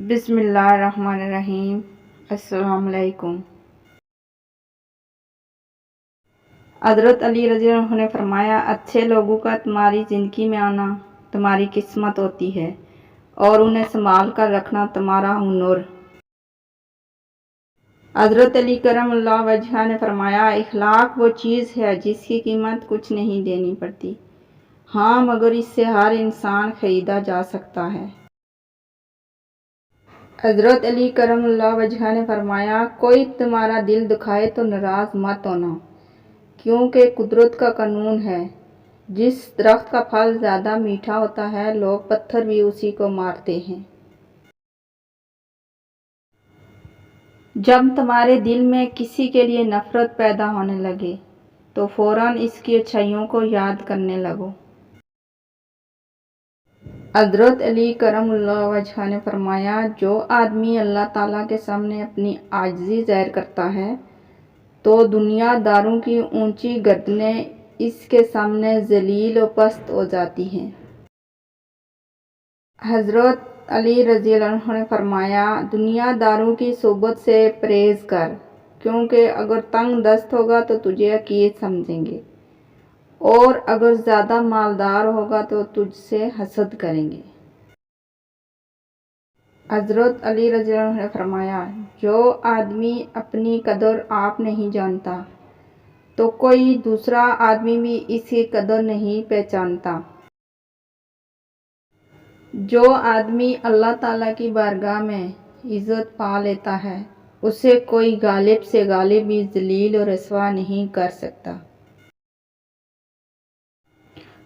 بسم اللہ الرحمن الرحیم۔ السلام علیکم۔ حضرت علی رضی اللہ عنہ نے فرمایا، اچھے لوگوں کا تمہاری زندگی میں آنا تمہاری قسمت ہوتی ہے اور انہیں سنبھال کر رکھنا تمہارا ہنر۔ حضرت علی کرم اللہ وجہہ نے فرمایا، اخلاق وہ چیز ہے جس کی قیمت کچھ نہیں دینی پڑتی، ہاں مگر اس سے ہر انسان خریدا جا سکتا ہے۔ حضرت علی کرم اللہ وجہہ نے فرمایا، کوئی تمہارا دل دکھائے تو ناراض مت ہونا، کیونکہ قدرت کا قانون ہے، جس درخت کا پھل زیادہ میٹھا ہوتا ہے لوگ پتھر بھی اسی کو مارتے ہیں۔ جب تمہارے دل میں کسی کے لیے نفرت پیدا ہونے لگے تو فوراً اس کی اچھائیوں کو یاد کرنے لگو۔ حضرت علی کرم اللہ وجہہ نے فرمایا، جو آدمی اللہ تعالیٰ کے سامنے اپنی عاجزی ظاہر کرتا ہے تو دنیا داروں کی اونچی گردنیں اس کے سامنے ذلیل و پست ہو جاتی ہیں۔ حضرت علی رضی اللہ عنہ نے فرمایا، دنیا داروں کی صحبت سے پرہیز کر، کیونکہ اگر تنگ دست ہوگا تو تجھے حقیر سمجھیں گے اور اگر زیادہ مالدار ہوگا تو تجھ سے حسد کریں گے۔ حضرت علی رضی اللہ عنہ نے فرمایا، جو آدمی اپنی قدر آپ نہیں جانتا تو کوئی دوسرا آدمی بھی اس کی قدر نہیں پہچانتا۔ جو آدمی اللہ تعالیٰ کی بارگاہ میں عزت پا لیتا ہے اسے کوئی غالب سے غالب بھی ذلیل اور رسوا نہیں کر سکتا۔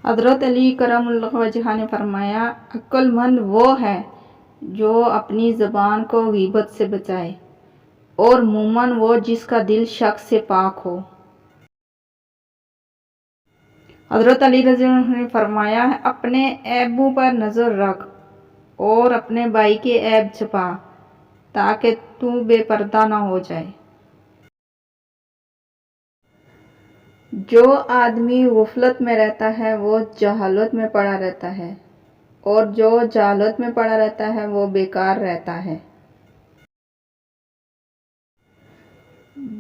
حضرت علی کرم اللہ وجہہ نے فرمایا، عقل مند وہ ہے جو اپنی زبان کو غیبت سے بچائے اور مومن وہ جس کا دل شک سے پاک ہو۔ حضرت علی رضی اللہ عنہ نے فرمایا، اپنے عیبوں پر نظر رکھ اور اپنے بھائی کے عیب چھپا تاکہ تو بے پردہ نہ ہو جائے۔ جو آدمی غفلت میں رہتا ہے وہ جہالت میں پڑا رہتا ہے اور جو جہالت میں پڑا رہتا ہے وہ بیکار رہتا ہے۔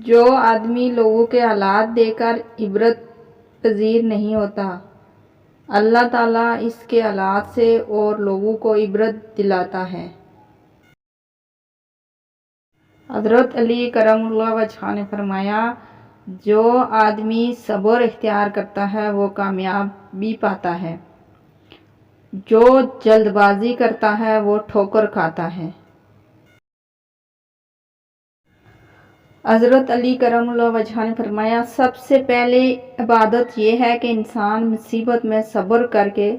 جو آدمی لوگوں کے حالات دیکھ کر عبرت پذیر نہیں ہوتا، اللہ تعالیٰ اس کے حالات سے اور لوگوں کو عبرت دلاتا ہے۔ حضرت علی کرم اللہ وجہہ نے فرمایا، جو آدمی صبر اختیار کرتا ہے وہ کامیابی پاتا ہے، جو جلد بازی کرتا ہے وہ ٹھوکر کھاتا ہے۔ حضرت علی کرم اللہ وجہہ نے فرمایا، سب سے پہلے عبادت یہ ہے کہ انسان مصیبت میں صبر کر کے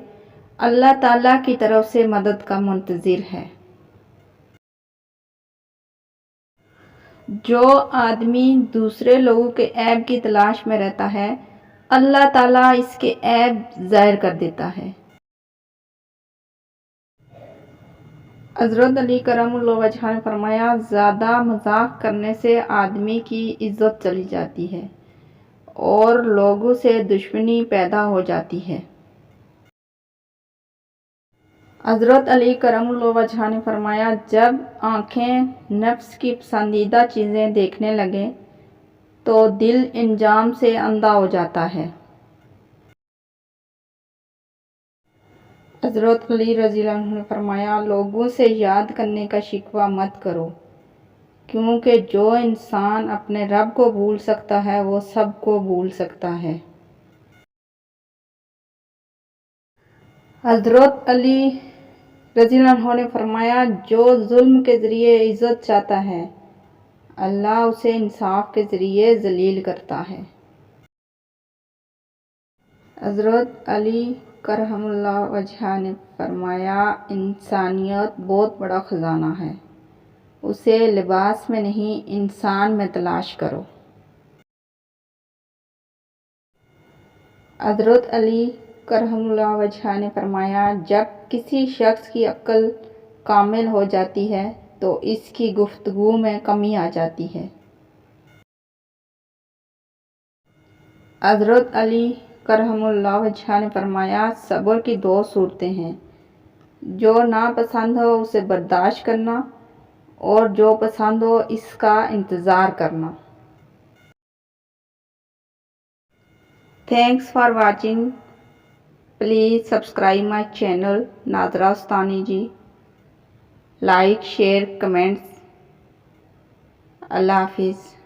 اللہ تعالیٰ کی طرف سے مدد کا منتظر ہے۔ جو آدمی دوسرے لوگوں کے عیب کی تلاش میں رہتا ہے اللہ تعالیٰ اس کے عیب ظاہر کر دیتا ہے۔ حضرت علی کرم اللہ وجہہ نے فرمایا، زیادہ مذاق کرنے سے آدمی کی عزت چلی جاتی ہے اور لوگوں سے دشمنی پیدا ہو جاتی ہے۔ حضرت علی کرم اللہ وجہہ نے فرمایا، جب آنکھیں نفس کی پسندیدہ چیزیں دیکھنے لگیں تو دل انجام سے اندھا ہو جاتا ہے۔ حضرت علی رضی اللہ عنہ نے فرمایا، لوگوں سے یاد کرنے کا شکوہ مت کرو، کیونکہ جو انسان اپنے رب کو بھول سکتا ہے وہ سب کو بھول سکتا ہے۔ حضرت علی رضی اللہ عنہ نے فرمایا، جو ظلم کے ذریعے عزت چاہتا ہے اللہ اسے انصاف کے ذریعے ذلیل کرتا ہے۔ حضرت علی کرم اللہ وجہہ نے فرمایا، انسانیت بہت بڑا خزانہ ہے، اسے لباس میں نہیں انسان میں تلاش کرو۔ حضرت علی کرم اللہ وجہہ نے فرمایا، جب کسی شخص کی عقل کامل ہو جاتی ہے تو اس کی گفتگو میں کمی آ جاتی ہے۔ حضرت علی کرم اللہ وجہہ نے فرمایا، صبر کی دو صورتیں ہیں، جو ناپسند ہو اسے برداشت کرنا اور جو پسند ہو اس کا انتظار کرنا۔ Thanks for watching. Please subscribe my channel Nazira استانی جی۔ Like, share, comments. اللہ حافظ۔